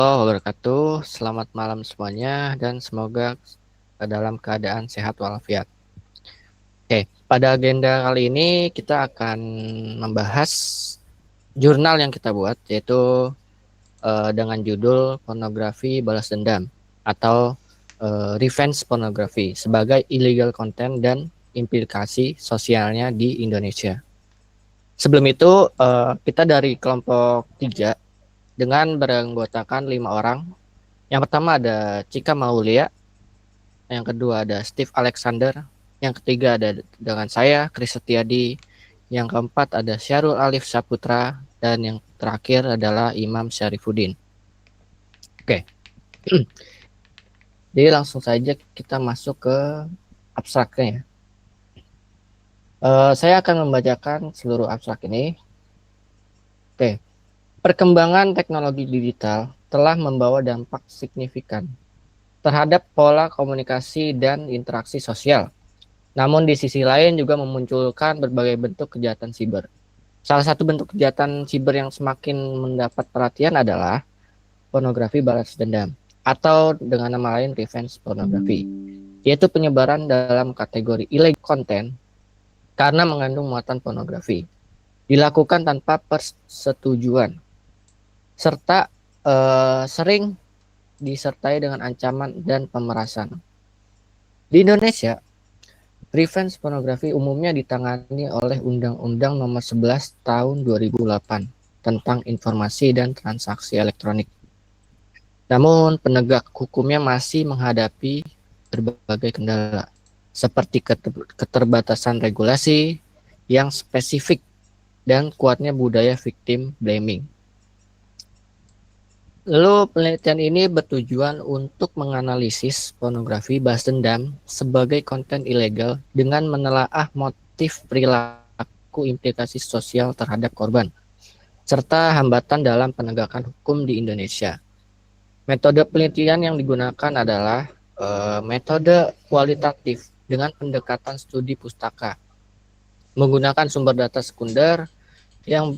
Wabarakatuh. Selamat malam semuanya dan semoga dalam keadaan sehat walafiat. Oke, pada agenda kali ini kita akan membahas jurnal yang kita buat yaitu dengan judul Pornografi Balas Dendam atau Revenge Pornography sebagai illegal content dan implikasi sosialnya di Indonesia. Sebelum itu kita dari kelompok 3 dengan beranggotakan 5 orang. Yang pertama ada Cika Maulia, yang kedua ada Steve Alexander, yang ketiga ada dengan saya Chris Setiadi, yang keempat ada Syarul Alif Saputra, dan yang terakhir adalah Imam Syarifuddin. Oke, jadi langsung saja kita masuk ke abstraknya. Saya akan membacakan seluruh abstrak ini. Oke, perkembangan teknologi digital telah membawa dampak signifikan terhadap pola komunikasi dan interaksi sosial. Namun di sisi lain juga memunculkan berbagai bentuk kejahatan siber. Salah satu bentuk kejahatan siber yang semakin mendapat perhatian adalah pornografi balas dendam atau dengan nama lain revenge pornography, yaitu penyebaran dalam kategori illegal content karena mengandung muatan pornografi, dilakukan tanpa persetujuan, serta sering disertai dengan ancaman dan pemerasan. Di Indonesia, revenge pornografi umumnya ditangani oleh Undang-Undang Nomor 11 Tahun 2008 tentang informasi dan transaksi elektronik. Namun penegak hukumnya masih menghadapi berbagai kendala, seperti keterbatasan regulasi yang spesifik dan kuatnya budaya victim blaming. Lalu penelitian ini bertujuan untuk menganalisis pornografi balas dendam sebagai konten ilegal dengan menelaah motif perilaku implikasi sosial terhadap korban, serta hambatan dalam penegakan hukum di Indonesia. Metode penelitian yang digunakan adalah metode kualitatif dengan pendekatan studi pustaka, menggunakan sumber data sekunder yang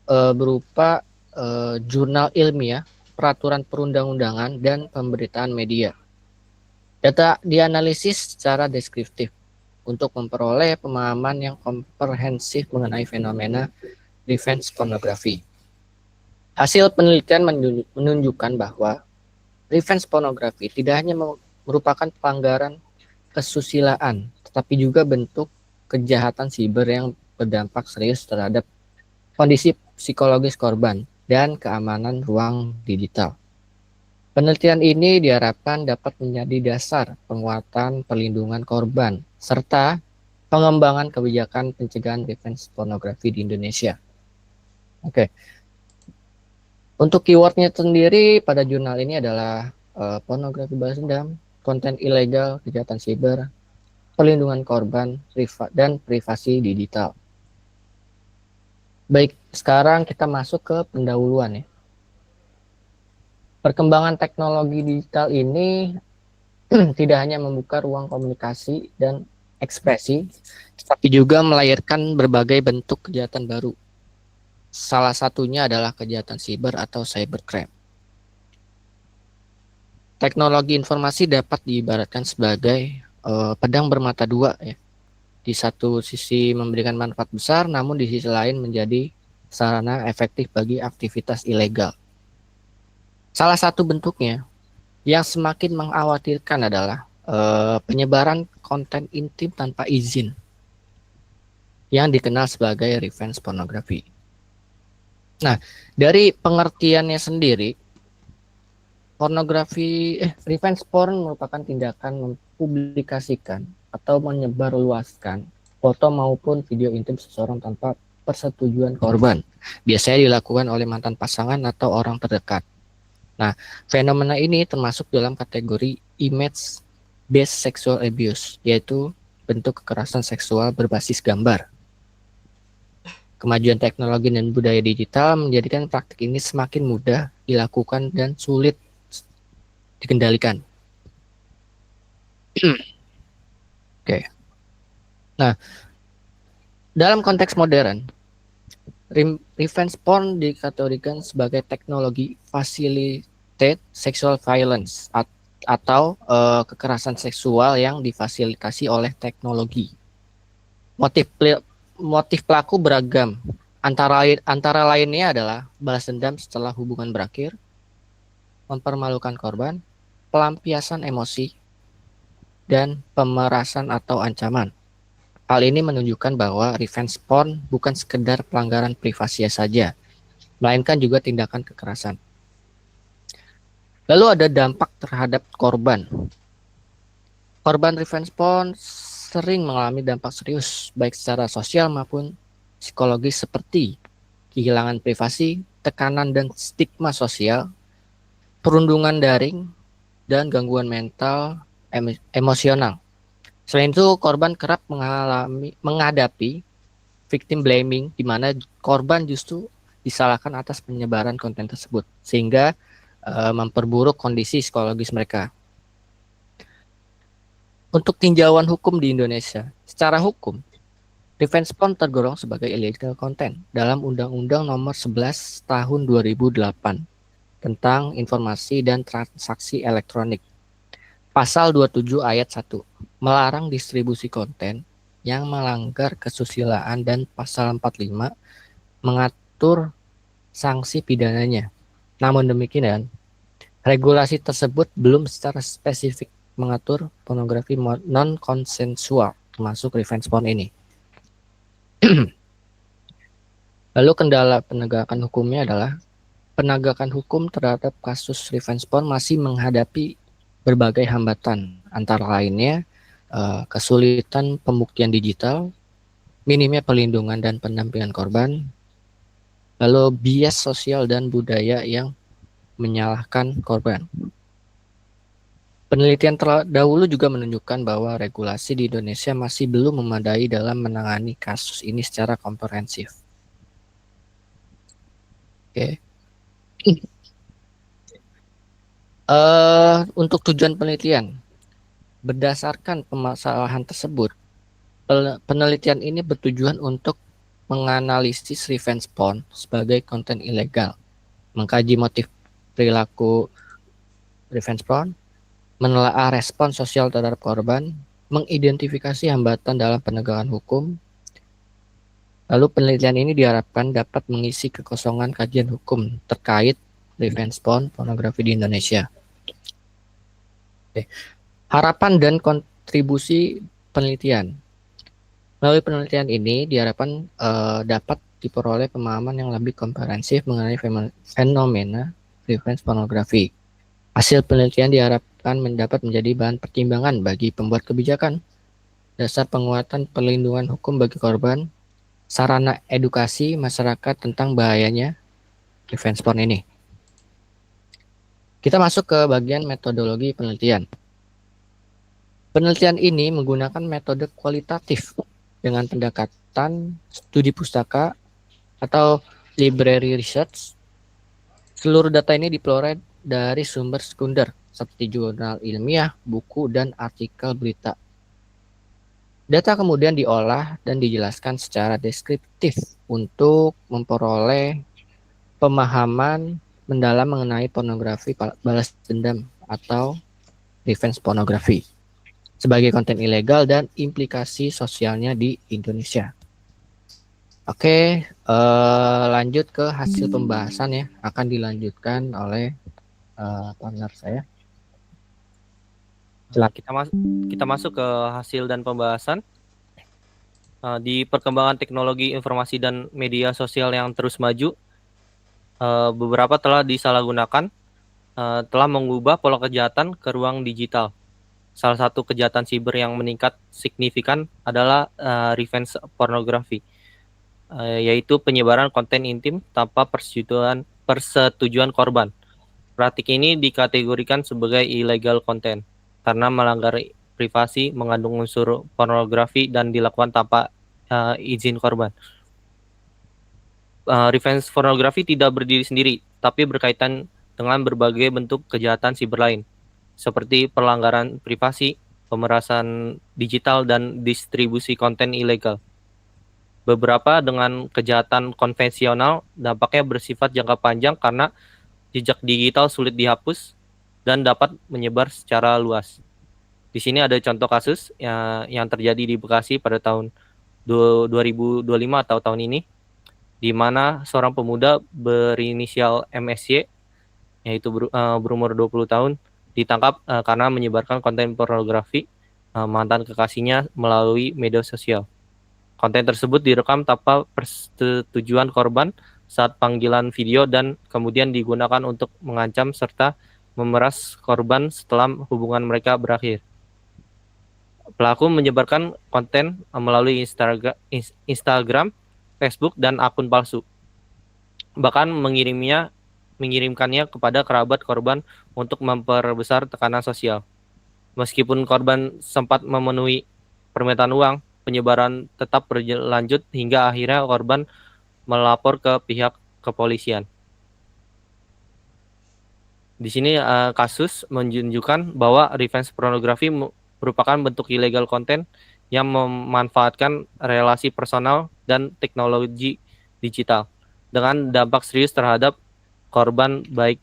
berupa jurnal ilmiah, peraturan perundang-undangan, dan pemberitaan media. Data dianalisis secara deskriptif untuk memperoleh pemahaman yang komprehensif mengenai fenomena revenge pornografi. Hasil penelitian menunjukkan bahwa revenge pornografi tidak hanya merupakan pelanggaran kesusilaan, tetapi juga bentuk kejahatan siber yang berdampak serius terhadap kondisi psikologis korban dan keamanan ruang digital. Penelitian ini diharapkan dapat menjadi dasar penguatan perlindungan korban serta pengembangan kebijakan pencegahan revenge pornografi di Indonesia. Oke. Untuk keywordnya sendiri pada jurnal ini adalah pornografi balas dendam, konten ilegal, kejahatan siber, perlindungan korban, dan privasi digital. Baik, sekarang kita masuk ke pendahuluan ya. Perkembangan teknologi digital ini tidak hanya membuka ruang komunikasi dan ekspresi, tapi juga melahirkan berbagai bentuk kejahatan baru. Salah satunya adalah kejahatan siber atau cybercrime. Teknologi informasi dapat diibaratkan sebagai pedang bermata dua ya. Di satu sisi memberikan manfaat besar, namun di sisi lain menjadi sarana efektif bagi aktivitas ilegal. Salah satu bentuknya yang semakin mengkhawatirkan adalah penyebaran konten intim tanpa izin yang dikenal sebagai revenge pornography. Nah, dari pengertiannya sendiri, revenge porn merupakan tindakan mempublikasikan atau menyebarluaskan foto maupun video intim seseorang tanpa persetujuan korban. Biasanya dilakukan oleh mantan pasangan atau orang terdekat. Nah, fenomena ini termasuk dalam kategori image-based sexual abuse, yaitu bentuk kekerasan seksual berbasis gambar. Kemajuan teknologi dan budaya digital menjadikan praktik ini semakin mudah dilakukan dan sulit dikendalikan. Oke. Nah, dalam konteks modern, revenge porn dikategorikan sebagai teknologi facilitated sexual violence atau kekerasan seksual yang difasilitasi oleh teknologi. Motif pelaku beragam. Antara lainnya adalah balas dendam setelah hubungan berakhir, mempermalukan korban, pelampiasan emosi, dan pemerasan atau ancaman. Hal ini menunjukkan bahwa revenge porn bukan sekedar pelanggaran privasi saja, melainkan juga tindakan kekerasan. Lalu ada dampak terhadap korban. Korban revenge porn sering mengalami dampak serius, baik secara sosial maupun psikologis seperti kehilangan privasi, tekanan dan stigma sosial, perundungan daring, dan gangguan mental emosional. Selain itu, korban kerap menghadapi victim blaming, di mana korban justru disalahkan atas penyebaran konten tersebut, sehingga memperburuk kondisi psikologis mereka. Untuk tinjauan hukum di Indonesia, secara hukum, revenge porn tergolong sebagai illegal content dalam Undang-Undang Nomor 11 Tahun 2008 tentang informasi dan transaksi elektronik. Pasal 27 ayat 1 melarang distribusi konten yang melanggar kesusilaan dan pasal 45 mengatur sanksi pidananya. Namun demikian, regulasi tersebut belum secara spesifik mengatur pornografi non-konsensual, termasuk revenge porn ini. Lalu kendala penegakan hukumnya adalah penegakan hukum terhadap kasus revenge porn masih menghadapi berbagai hambatan, antara lainnya kesulitan pembuktian digital, minimnya perlindungan dan pendampingan korban, lalu bias sosial dan budaya yang menyalahkan korban. Penelitian terdahulu juga menunjukkan bahwa regulasi di Indonesia masih belum memadai dalam menangani kasus ini secara komprehensif. Oke. Untuk tujuan penelitian, berdasarkan permasalahan tersebut, penelitian ini bertujuan untuk menganalisis revenge porn sebagai konten ilegal, mengkaji motif perilaku revenge porn, menelaah respon sosial terhadap korban, mengidentifikasi hambatan dalam penegakan hukum. Lalu penelitian ini diharapkan dapat mengisi kekosongan kajian hukum terkait revenge porn pornografi di Indonesia. Harapan dan kontribusi penelitian. Melalui penelitian ini diharapkan dapat diperoleh pemahaman yang lebih komprehensif mengenai fenomena revenge pornografi. Hasil penelitian diharapkan dapat menjadi bahan pertimbangan bagi pembuat kebijakan, dasar penguatan perlindungan hukum bagi korban, sarana edukasi masyarakat tentang bahayanya revenge porn ini. Kita masuk ke bagian metodologi penelitian. Penelitian ini menggunakan metode kualitatif dengan pendekatan studi pustaka atau library research. Seluruh data ini diperoleh dari sumber sekunder seperti jurnal ilmiah, buku, dan artikel berita. Data kemudian diolah dan dijelaskan secara deskriptif untuk memperoleh pemahaman mendalam mengenai pornografi balas dendam atau revenge pornografi sebagai konten ilegal dan implikasi sosialnya di Indonesia. Oke, lanjut ke hasil pembahasan ya, akan dilanjutkan oleh partner saya. Kita masuk ke hasil dan pembahasan. Di perkembangan teknologi informasi dan media sosial yang terus maju, beberapa telah disalahgunakan, telah mengubah pola kejahatan ke ruang digital. Salah satu kejahatan siber yang meningkat signifikan adalah revenge pornografi, yaitu penyebaran konten intim tanpa persetujuan korban. Praktik ini dikategorikan sebagai illegal content karena melanggar privasi, mengandung unsur pornografi, dan dilakukan tanpa izin korban. Revenge pornografi tidak berdiri sendiri, tapi berkaitan dengan berbagai bentuk kejahatan siber lain, seperti pelanggaran privasi, pemerasan digital, dan distribusi konten ilegal. Beberapa dengan kejahatan konvensional dampaknya bersifat jangka panjang karena jejak digital sulit dihapus dan dapat menyebar secara luas. Di sini ada contoh kasus yang terjadi di Bekasi pada tahun 2025 atau tahun ini, di mana seorang pemuda berinisial MSY, yaitu berumur 20 tahun, ditangkap karena menyebarkan konten pornografi mantan kekasihnya melalui media sosial. Konten tersebut direkam tanpa persetujuan korban saat panggilan video dan kemudian digunakan untuk mengancam serta memeras korban setelah hubungan mereka berakhir. Pelaku menyebarkan konten melalui Instagram, Facebook, dan akun palsu. Bahkan mengirimkannya kepada kerabat korban untuk memperbesar tekanan sosial. Meskipun korban sempat memenuhi permintaan uang, penyebaran tetap berlanjut hingga akhirnya korban melapor ke pihak kepolisian. Di sini kasus menunjukkan bahwa revenge pornografi merupakan bentuk illegal konten yang memanfaatkan relasi personal dan teknologi digital dengan dampak serius terhadap korban baik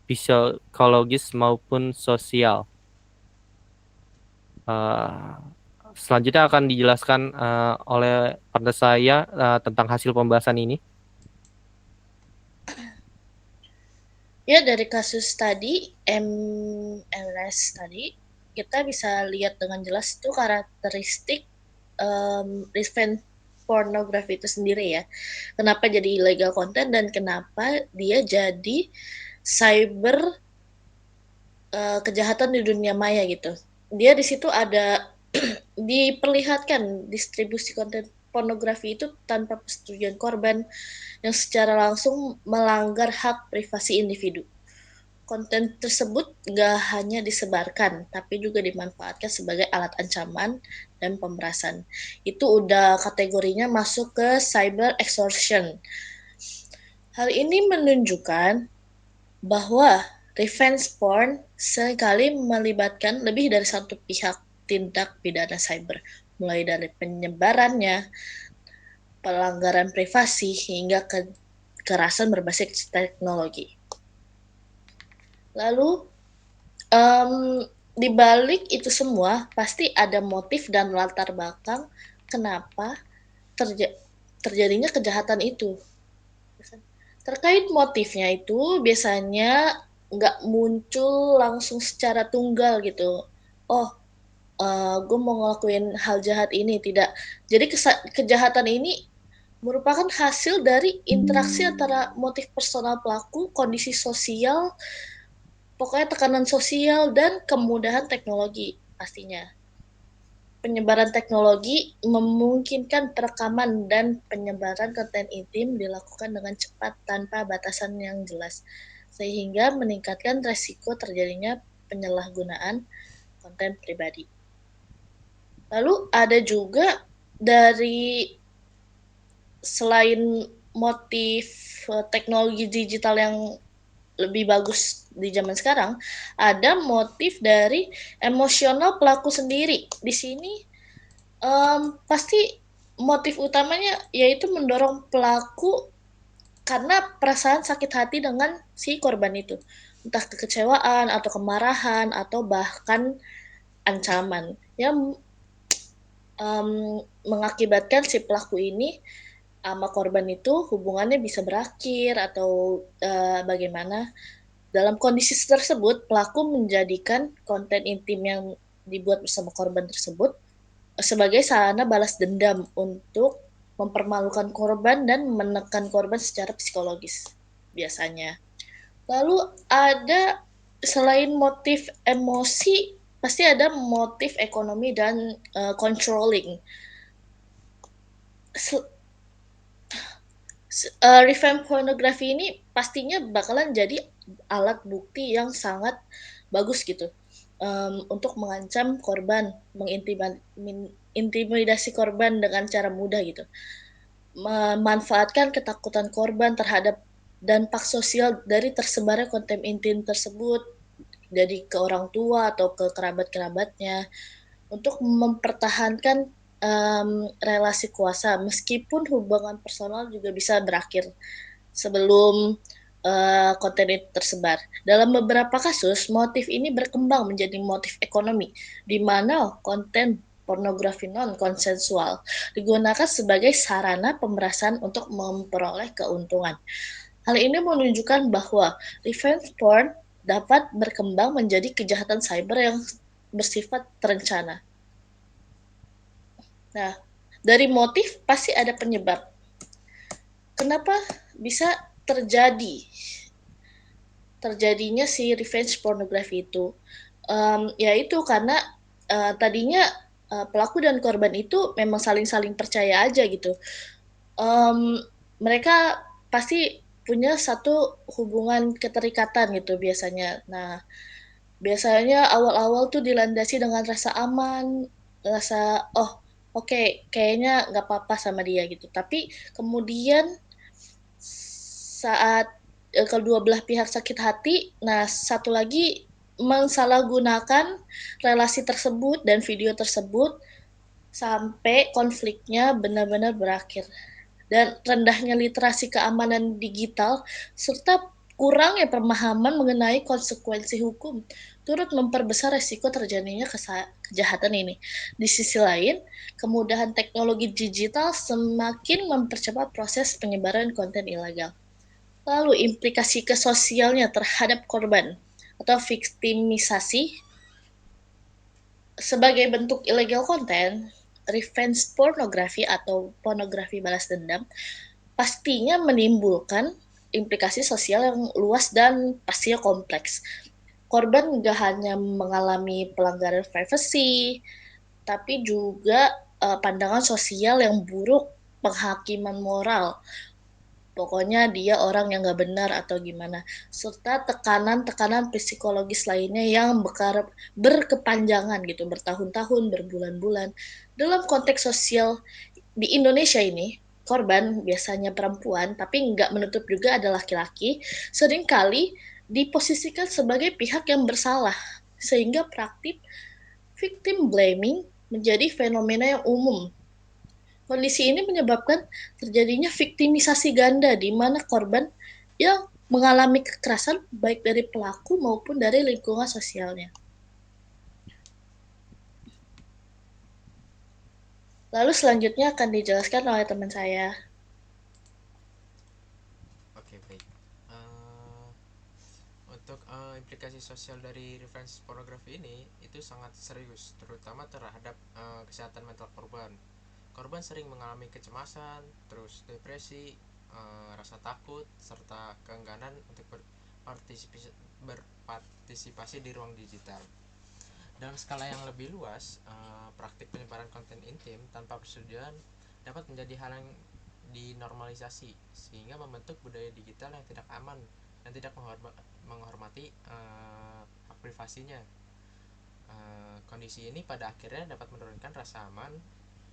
psikologis maupun sosial. Selanjutnya akan dijelaskan oleh partner saya tentang hasil pembahasan ini. Ya, dari kasus tadi, MLS tadi, kita bisa lihat dengan jelas itu karakteristik revenge pornografi itu sendiri ya. Kenapa jadi illegal content dan kenapa dia jadi cyber kejahatan di dunia maya gitu. Dia di situ ada diperlihatkan distribusi konten pornografi itu tanpa persetujuan korban yang secara langsung melanggar hak privasi individu. Konten tersebut gak hanya disebarkan, tapi juga dimanfaatkan sebagai alat ancaman dan pemerasan. Itu udah kategorinya masuk ke cyber extortion. Hal ini menunjukkan bahwa revenge porn seringkali melibatkan lebih dari satu pihak tindak pidana cyber, mulai dari penyebarannya, pelanggaran privasi, hingga kekerasan berbasis teknologi. Lalu di balik itu semua pasti ada motif dan latar belakang kenapa terjadinya kejahatan itu. Terkait motifnya itu biasanya nggak muncul langsung secara tunggal gitu. Oh, gue mau ngelakuin hal jahat ini, tidak. Jadi kejahatan ini merupakan hasil dari interaksi antara motif personal pelaku, kondisi sosial, pokoknya tekanan sosial dan kemudahan teknologi pastinya. Penyebaran teknologi memungkinkan perekaman dan penyebaran konten intim dilakukan dengan cepat tanpa batasan yang jelas, sehingga meningkatkan resiko terjadinya penyalahgunaan konten pribadi. Lalu ada juga dari selain motif teknologi digital yang lebih bagus di zaman sekarang, ada motif dari emosional pelaku sendiri. Di sini pasti motif utamanya yaitu mendorong pelaku karena perasaan sakit hati dengan si korban itu, entah kekecewaan atau kemarahan atau bahkan ancaman yang mengakibatkan si pelaku ini sama korban itu hubungannya bisa berakhir atau bagaimana. Dalam kondisi tersebut, pelaku menjadikan konten intim yang dibuat bersama korban tersebut sebagai sarana balas dendam untuk mempermalukan korban dan menekan korban secara psikologis biasanya. Lalu ada selain motif emosi, pasti ada motif ekonomi dan controlling. Revenge pornografi ini pastinya bakalan jadi alat bukti yang sangat bagus gitu untuk mengancam korban, mengintimidasi korban dengan cara mudah gitu, memanfaatkan ketakutan korban terhadap dampak sosial dari tersebarnya konten intim tersebut jadi ke orang tua atau ke kerabat-kerabatnya untuk mempertahankan relasi kuasa meskipun hubungan personal juga bisa berakhir sebelum konten itu tersebar. Dalam beberapa kasus, motif ini berkembang menjadi motif ekonomi, di mana konten pornografi non-konsensual digunakan sebagai sarana pemerasan untuk memperoleh keuntungan. Hal ini menunjukkan bahwa revenge porn dapat berkembang menjadi kejahatan cyber yang bersifat terencana. Nah, dari motif pasti ada penyebab. Kenapa bisa terjadinya si revenge pornography itu? Yaitu karena tadinya pelaku dan korban itu memang saling percaya aja gitu. Mereka pasti punya satu hubungan keterikatan gitu biasanya. Nah, biasanya awal-awal tuh dilandasi dengan rasa aman, rasa oh oke, kayaknya nggak apa-apa sama dia gitu. Tapi kemudian saat kedua belah pihak sakit hati, nah satu lagi mensalahgunakan relasi tersebut dan video tersebut sampai konfliknya benar-benar berakhir. Dan rendahnya literasi keamanan digital serta kurangnya pemahaman mengenai konsekuensi hukum turut memperbesar resiko terjadinya kejahatan ini. Di sisi lain, kemudahan teknologi digital semakin mempercepat proses penyebaran konten ilegal. Lalu implikasi ke sosialnya terhadap korban atau viktimisasi sebagai bentuk illegal konten, revenge pornografi atau pornografi balas dendam pastinya menimbulkan implikasi sosial yang luas dan pastinya kompleks. Korban nggak hanya mengalami pelanggaran privasi, tapi juga pandangan sosial yang buruk, penghakiman moral. Pokoknya dia orang yang nggak benar atau gimana. Serta tekanan-tekanan psikologis lainnya yang berkepanjangan gitu, bertahun-tahun, berbulan-bulan. Dalam konteks sosial di Indonesia ini, korban biasanya perempuan, tapi nggak menutup juga ada laki-laki, seringkali diposisikan sebagai pihak yang bersalah, sehingga praktik victim blaming menjadi fenomena yang umum. Kondisi ini menyebabkan terjadinya viktimisasi ganda, di mana korban yang mengalami kekerasan baik dari pelaku maupun dari lingkungan sosialnya. Lalu selanjutnya akan dijelaskan oleh teman saya. Oke, baik. Eh, untuk implikasi sosial dari revenge pornografi ini itu sangat serius, terutama terhadap kesehatan mental korban. Korban sering mengalami kecemasan, terus depresi, rasa takut, serta keengganan untuk berpartisipasi di ruang digital. Dalam skala yang lebih luas, praktik penyebaran konten intim tanpa persetujuan dapat menjadi hal yang dinormalisasi, sehingga membentuk budaya digital yang tidak aman dan tidak menghormati hak privasinya. Kondisi ini pada akhirnya dapat menurunkan rasa aman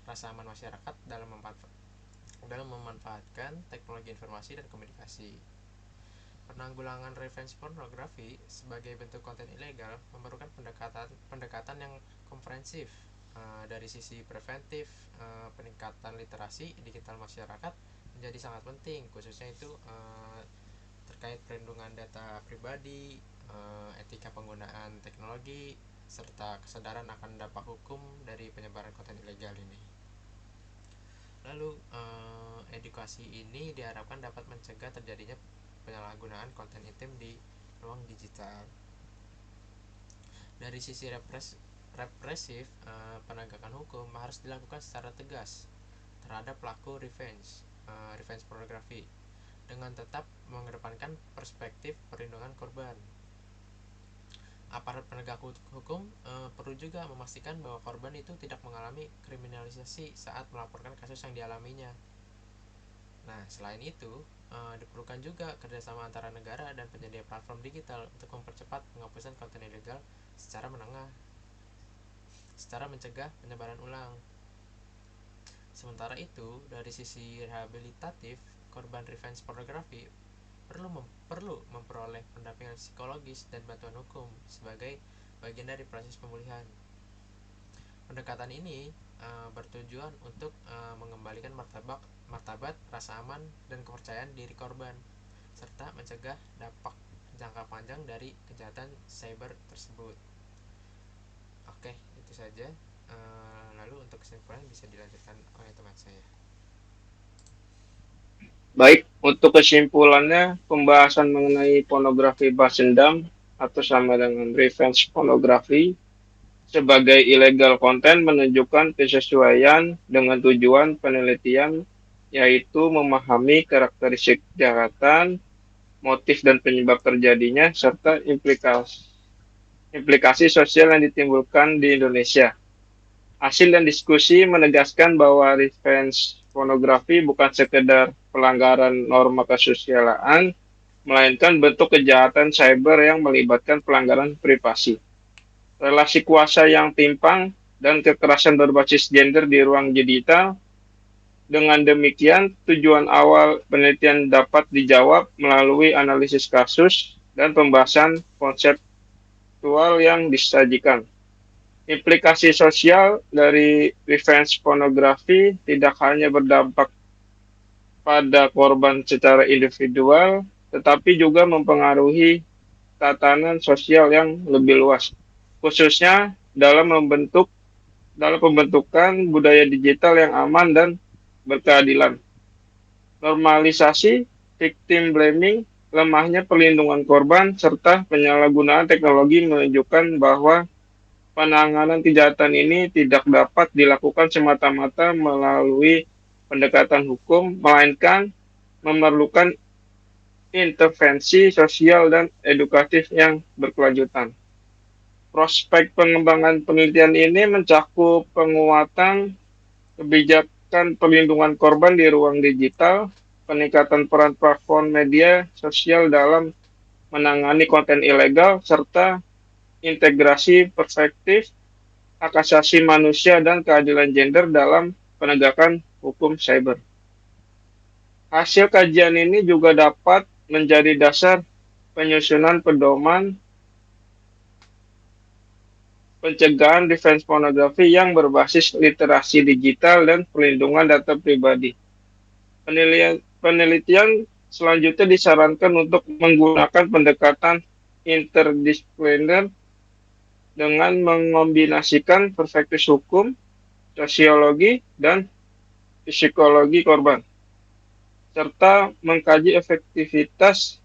masyarakat dalam memanfaatkan teknologi informasi dan komunikasi. Penanggulangan revenge pornografi sebagai bentuk konten ilegal memerlukan pendekatan yang komprehensif. Dari sisi preventif, peningkatan literasi digital masyarakat menjadi sangat penting, khususnya itu terkait perlindungan data pribadi, etika penggunaan teknologi, serta kesadaran akan dampak hukum dari penyebaran konten ilegal ini. Lalu edukasi ini diharapkan dapat mencegah terjadinya penyalahgunaan konten intim di ruang digital. Dari sisi represif, penegakan hukum harus dilakukan secara tegas terhadap pelaku revenge pornografi, dengan tetap mengedepankan perspektif perlindungan korban. Aparat penegak hukum perlu juga memastikan bahwa korban itu tidak mengalami kriminalisasi saat melaporkan kasus yang dialaminya. Nah, selain itu, diperlukan juga kerjasama antara negara dan penyedia platform digital untuk mempercepat penghapusan konten ilegal secara mencegah penyebaran ulang. Sementara itu, dari sisi rehabilitatif, korban revenge pornografi perlu memperoleh pendampingan psikologis dan bantuan hukum sebagai bagian dari proses pemulihan. Pendekatan ini bertujuan untuk mengembalikan martabat, rasa aman, dan kepercayaan diri korban, serta mencegah dampak jangka panjang dari kejahatan cyber tersebut. Oke, itu saja. Lalu untuk kesimpulan bisa dilanjutkan oleh teman saya. Baik, untuk kesimpulannya, pembahasan mengenai pornografi balas dendam atau sama dengan revenge pornografi sebagai illegal content menunjukkan kesesuaian dengan tujuan penelitian, yaitu memahami karakteristik kejahatan, motif dan penyebab terjadinya, serta implikasi sosial yang ditimbulkan di Indonesia. Hasil dan diskusi menegaskan bahwa revenge pornografi bukan sekedar pelanggaran norma kesusilaan, melainkan bentuk kejahatan cyber yang melibatkan pelanggaran privasi, relasi kuasa yang timpang, dan kekerasan berbasis gender di ruang digital. Dengan demikian, tujuan awal penelitian dapat dijawab melalui analisis kasus dan pembahasan konseptual yang disajikan. Implikasi sosial dari revenge pornografi tidak hanya berdampak pada korban secara individual, tetapi juga mempengaruhi tatanan sosial yang lebih luas, khususnya dalam pembentukan budaya digital yang aman dan berkeadilan. Normalisasi, victim blaming, lemahnya perlindungan korban, serta penyalahgunaan teknologi menunjukkan bahwa penanganan kejahatan ini tidak dapat dilakukan semata-mata melalui pendekatan hukum, melainkan memerlukan intervensi sosial dan edukatif yang berkelanjutan. Prospek pengembangan penelitian ini mencakup penguatan kebijakan perlindungan korban di ruang digital, peningkatan peran platform media sosial dalam menangani konten ilegal, serta integrasi perspektif hak asasi manusia dan keadilan gender dalam penegakan hukum cyber. Hasil kajian ini juga dapat menjadi dasar penyusunan pedoman pencegahan revenge pornografi yang berbasis literasi digital dan perlindungan data pribadi. Penelitian selanjutnya disarankan untuk menggunakan pendekatan interdisipliner dengan mengombinasikan perspektif hukum, sosiologi, dan psikologi korban, serta mengkaji efektivitas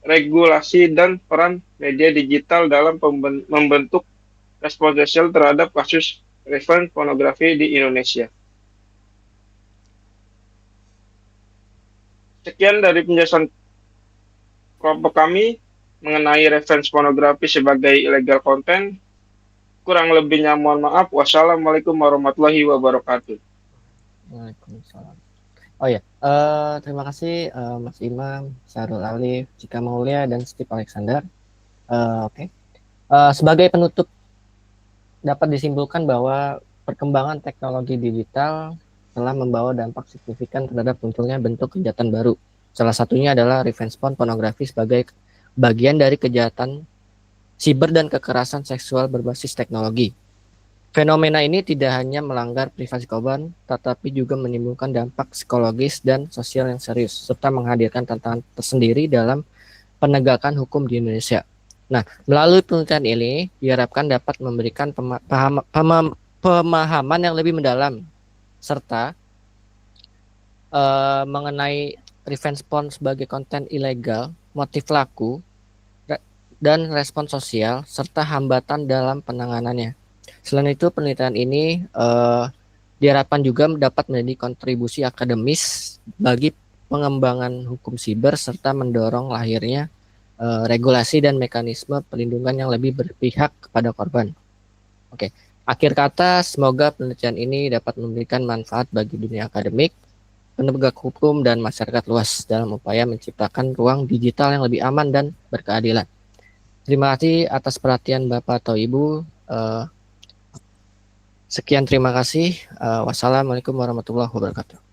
regulasi dan peran media digital dalam membentuk respon sosial terhadap kasus revenge pornografi di Indonesia. Sekian dari penjelasan kelompok kami mengenai revenge pornografi sebagai illegal content. Kurang lebihnya mohon maaf. Wassalamualaikum warahmatullahi wabarakatuh. Waalaikumsalam. Oh ya, terima kasih Mas Imam, Sarul Alif, Cika Maulia, dan Steve Alexander. Oke. Sebagai penutup, dapat disimpulkan bahwa perkembangan teknologi digital telah membawa dampak signifikan terhadap munculnya bentuk kejahatan baru. Salah satunya adalah revenge pornografi sebagai bagian dari kejahatan siber dan kekerasan seksual berbasis teknologi. Fenomena ini tidak hanya melanggar privasi korban, tetapi juga menimbulkan dampak psikologis dan sosial yang serius, serta menghadirkan tantangan tersendiri dalam penegakan hukum di Indonesia. Nah, melalui penelitian ini diharapkan dapat memberikan pemahaman yang lebih mendalam, serta mengenai revenge porn sebagai konten ilegal, motif laku, dan respon sosial, serta hambatan dalam penanganannya. Selain itu, penelitian ini diharapkan juga dapat menjadi kontribusi akademis bagi pengembangan hukum siber, serta mendorong lahirnya regulasi dan mekanisme perlindungan yang lebih berpihak kepada korban. Oke, akhir kata, semoga penelitian ini dapat memberikan manfaat bagi dunia akademik, penegak hukum, dan masyarakat luas dalam upaya menciptakan ruang digital yang lebih aman dan berkeadilan. Terima kasih atas perhatian Bapak atau Ibu. Sekian, terima kasih. Wassalamualaikum warahmatullahi wabarakatuh.